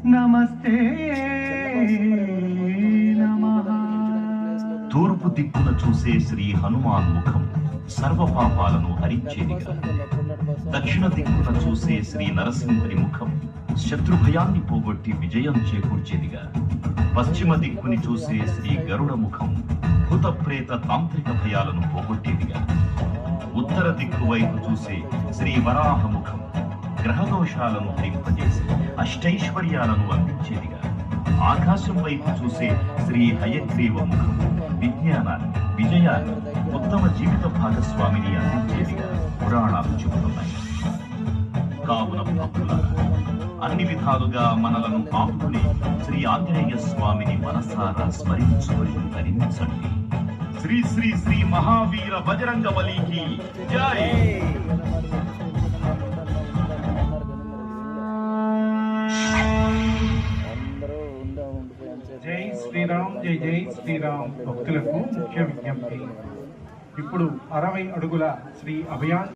నమస్తే నమః. తూర్పు దిక్కున చూసే శ్రీ హనుమాన్ ముఖం సర్వపాపాలను హరించేదిగా, దక్షిణ దిక్కున చూసే శ్రీ నరసింహుని ముఖం శత్రుభయాన్ని పోగొట్టి విజయం చేకూర్చేదిగా, పశ్చిమ దిక్కుని చూసే శ్రీ గరుడ ముఖం భూత ప్రేత తాంత్రిక భయాలను పోగొట్టేదిగా, ఉత్తర దిక్కు వైపు చూసే శ్రీ వరాహ ముఖం గ్రహదోషాలను హరింపజేసి అష్టైశ్వర్యాలను అందించేదిగా, ఆకాశం వైపు చూసే శ్రీ హయగ్రీవ ముఖం విజ్ఞానాన్ని, విజయాన్ని, ఉత్తమ జీవిత భాగస్వామిని అందించేదిగా పురాణాలు చెబుతున్నాయి. కావున భక్తులారా, అన్ని విధాలుగా మనలను ఆపుకుని శ్రీ ఆంజనేయ స్వామిని మనసారా స్మరించుకొని ధరించండి. శ్రీ శ్రీ శ్రీ మహావీర బజరంగ బలికి జై. జై శ్రీరామ్, జై జై శ్రీరామ్. భక్తులకు ముఖ్య విజ్ఞప్తి. ఇప్పుడు 60 అడుగుల శ్రీ అభయాన్